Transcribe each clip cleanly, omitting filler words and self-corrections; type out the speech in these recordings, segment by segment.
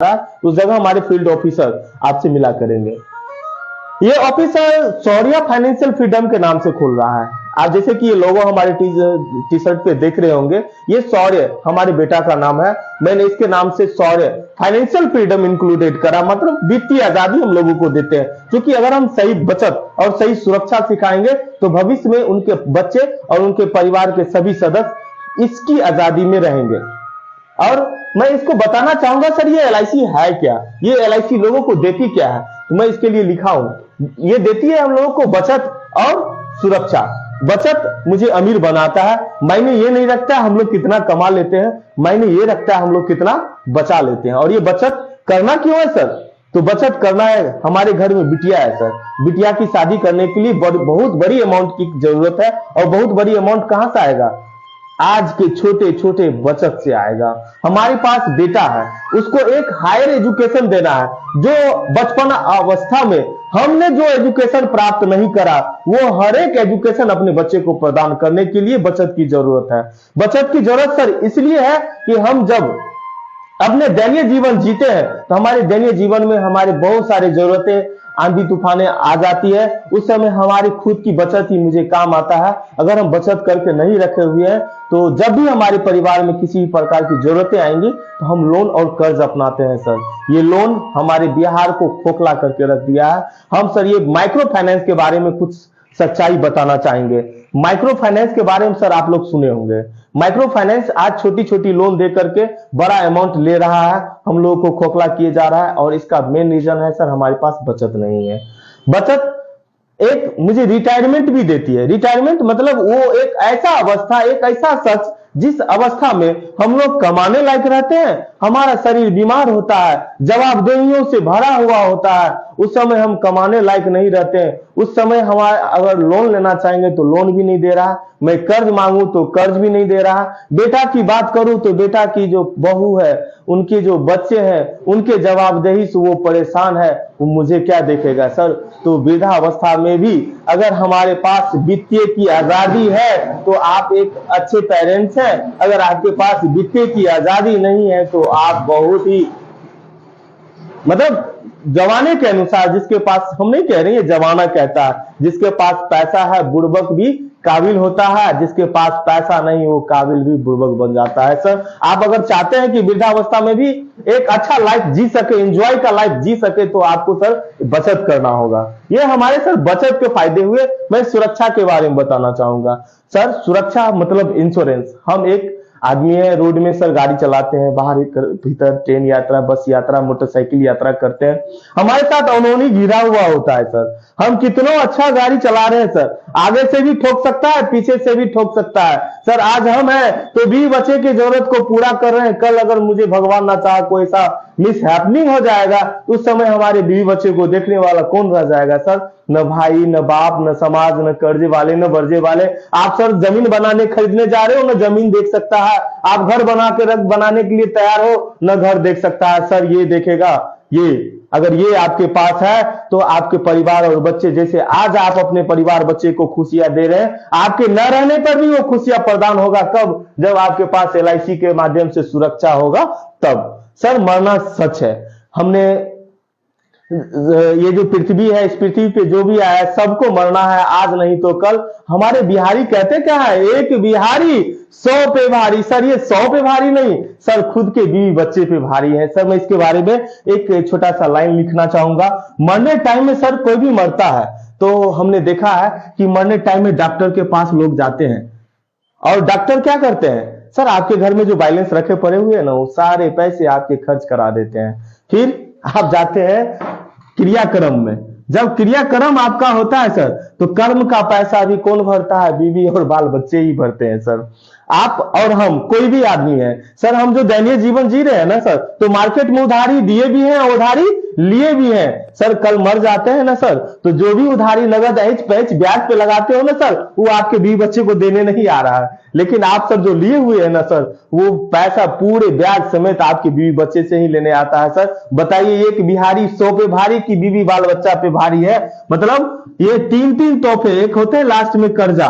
रहा है, उस जगह हमारे फील्ड ऑफिसर आपसे मिला करेंगे। ये ऑफिसर शौर्य फाइनेंशियल फ्रीडम के नाम से खोल रहा है। आप जैसे कि ये लोगो हमारे टी शर्ट पे देख रहे होंगे, ये शौर्य हमारे बेटा का नाम है। मैंने इसके नाम से शौर्य फाइनेंशियल फ्रीडम इंक्लूडेड करा, मतलब वित्तीय आजादी हम लोगों को देते हैं, क्योंकि अगर हम सही बचत और सही सुरक्षा सिखाएंगे तो भविष्य में उनके बच्चे और उनके परिवार के सभी सदस्य इसकी आजादी में रहेंगे। और मैं इसको बताना चाहूंगा सर, ये एलआईसी है क्या, ये एलआईसी लोगों को देती क्या है, तो मैं इसके लिए लिखा हूं। ये देती है हम लोगों को बचत और सुरक्षा। बचत मुझे अमीर बनाता है, मायने ये नहीं रखता है हम लोग कितना कमा लेते हैं, मायने ये रखता है हम लोग कितना बचा लेते हैं। और ये बचत करना क्यों है सर, तो बचत करना है, हमारे घर में बिटिया है सर, बिटिया की शादी करने के लिए बहुत बड़ी अमाउंट की जरूरत है। और बहुत बड़ी अमाउंट कहां से आएगा, आज के छोटे छोटे बचत से आएगा। हमारे पास बेटा है, उसको एक हायर एजुकेशन देना है, जो बचपन अवस्था में हमने जो एजुकेशन प्राप्त नहीं करा, वो हर एक एजुकेशन अपने बच्चे को प्रदान करने के लिए बचत की जरूरत है। बचत की जरूरत सर इसलिए है कि हम जब अपने दैनिक जीवन जीते हैं तो हमारे दैनिक जीवन में हमारे बहुत सारी जरूरतें आंधी तूफानें आ जाती है, उस समय हमारी खुद की बचत ही मुझे काम आता है। अगर हम बचत करके नहीं रखे हुए हैं तो जब भी हमारे परिवार में किसी प्रकार की जरूरतें आएंगी तो हम लोन और कर्ज अपनाते हैं सर। ये लोन हमारे बिहार को खोखला करके रख दिया है। हम सर ये माइक्रो फाइनेंस के बारे में कुछ सच्चाई बताना चाहेंगे। माइक्रो फाइनेंस के बारे में सर आप लोग सुने होंगे, माइक्रो फाइनेंस आज छोटी छोटी लोन दे करके बड़ा अमाउंट ले रहा है, हम लोगों को खोखला किए जा रहा है। और इसका मेन रीजन है सर हमारे पास बचत नहीं है। बचत एक मुझे रिटायरमेंट भी देती है। रिटायरमेंट मतलब वो एक ऐसा अवस्था, एक ऐसा शख्स जिस अवस्था में हम लोग कमाने लायक रहते हैं, हमारा शरीर बीमार होता है, जवाबदेहियों से भरा हुआ होता है, उस समय हम कमाने लायक नहीं रहते हैं। उस समय हमारे अगर लोन लेना चाहेंगे तो लोन भी नहीं दे रहा, मैं कर्ज मांगू तो कर्ज भी नहीं दे रहा। बेटा की बात करूं तो बेटा की जो बहू है, उनके जो बच्चे हैं, उनके जवाबदेही से वो परेशान है, वो मुझे क्या देखेगा सर। तो वृद्धावस्था में भी अगर हमारे पास वित्तीय की आजादी है तो आप एक अच्छे पेरेंट्स हैं, अगर आपके पास वित्तीय की आजादी नहीं है तो आप बहुत ही मतलब जमाने के अनुसार, जिसके पास, हम नहीं कह रहे हैं जमाना कहता है, जिसके पास पैसा है बुड़बक भी काबिल होता है, जिसके पास पैसा नहीं वो काबिल भी बुड़बक बन जाता है। सर आप अगर चाहते हैं कि वृद्धावस्था में भी एक अच्छा लाइफ जी सके, एंजॉय का लाइफ जी सके, तो आपको सर बचत करना होगा। ये हमारे सर बचत के फायदे हुए। मैं सुरक्षा के बारे में बताना चाहूंगा सर। सुरक्षा मतलब इंश्योरेंस। हम एक आदमी है, रोड में सर गाड़ी चलाते हैं, बाहर भीतर ट्रेन यात्रा, बस यात्रा, मोटरसाइकिल यात्रा करते हैं, हमारे साथ अनहोनी घिरा हुआ होता है सर। हम कितना अच्छा गाड़ी चला रहे हैं सर, आगे से भी ठोक सकता है, पीछे से भी ठोक सकता है सर। आज हम हैं तो बीवी बच्चे की जरूरत को पूरा कर रहे हैं, कल अगर मुझे भगवान ना चाहे कोई ऐसा मिस हैपनिंग हो जाएगा, उस समय हमारे बीवी बच्चे को देखने वाला कौन रह जाएगा सर। न भाई, न बाप, न समाज, न कर्जे वाले, न बर्जे वाले। आप सर जमीन बनाने खरीदने जा रहे हो, न जमीन देख सकता है। आप घर बनाने के लिए तैयार हो, न घर देख सकता है सर। ये देखेगा, ये अगर ये आपके पास है तो आपके परिवार और बच्चे, जैसे आज आप अपने परिवार बच्चे को खुशियां दे रहे हैं, आपके न रहने पर भी वो खुशियां प्रदान होगा। कब? जब आपके पास एलआईसी के माध्यम से सुरक्षा होगा तब। सर मरना सच है। हमने ये जो पृथ्वी है, इस पृथ्वी पे जो भी आया है सबको मरना है, आज नहीं तो कल। हमारे बिहारी कहते क्या है, एक बिहारी 100 पे भारी। सर ये 100 पे भारी नहीं सर, खुद के बीवी बच्चे पे भारी है सर। मैं इसके बारे में एक छोटा सा लाइन लिखना चाहूंगा। मरने टाइम में सर कोई भी मरता है तो हमने देखा है कि मरने टाइम में डॉक्टर के पास लोग जाते हैं, और डॉक्टर क्या करते हैं सर, आपके घर में जो बैलेंस रखे पड़े हुए हैं ना, वो सारे पैसे आपके खर्च करा देते हैं। फिर आप जाते हैं क्रियाक्रम में। जब क्रियाक्रम आपका होता है सर, तो कर्म का पैसा भी कौन भरता है? बीवी और बाल बच्चे ही भरते हैं सर। आप और हम, कोई भी आदमी है सर, हम जो दैनिक जीवन जी रहे हैं ना सर, तो मार्केट में उधारी दिए भी हैं और उधारी लिए भी हैं सर। कल मर जाते हैं ना सर, तो जो भी उधारी नगद एच पैच ब्याज पे लगाते हो ना सर, वो आपके बीवी बच्चे को देने नहीं आ रहा है। लेकिन आप सर जो लिए हुए हैं ना सर, वो पैसा पूरे ब्याज समेत आपके बीवी बच्चे से ही लेने आता है सर। बताइए, एक बिहारी 100 पे भारी की बीवी बाल बच्चा पे भारी है। मतलब ये तीन तोहफे, एक होते हैं लास्ट में कर्जा,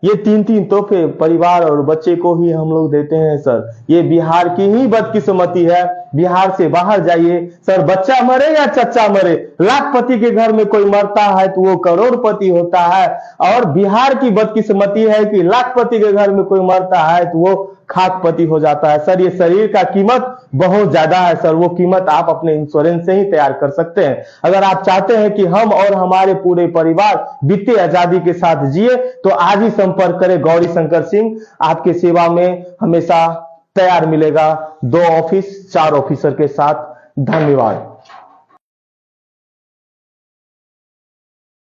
ये 3-3 तोहफे परिवार और बच्चे को ही हम लोग देते हैं सर। ये बिहार की ही बदकिस्मती है। बिहार से बाहर जाइए सर, बच्चा मरे या चच्चा मरे, लाखपति के घर में कोई मरता है तो वो करोड़पति होता है, और बिहार की बदकिस्मती है कि लाखपति के घर में कोई मरता है तो वो खाकपति हो जाता है। सर ये शरीर का कीमत बहुत ज्यादा है सर, वो कीमत आप अपने इंश्योरेंस से ही तैयार कर सकते हैं। अगर आप चाहते हैं कि हम और हमारे पूरे परिवार वित्तीय आजादी के साथ जिए तो आज ही संपर्क करें गौरी शंकर सिंह, आपके सेवा में हमेशा तैयार मिलेगा 2 ऑफिस 4 ऑफिसर के साथ। धन्यवाद।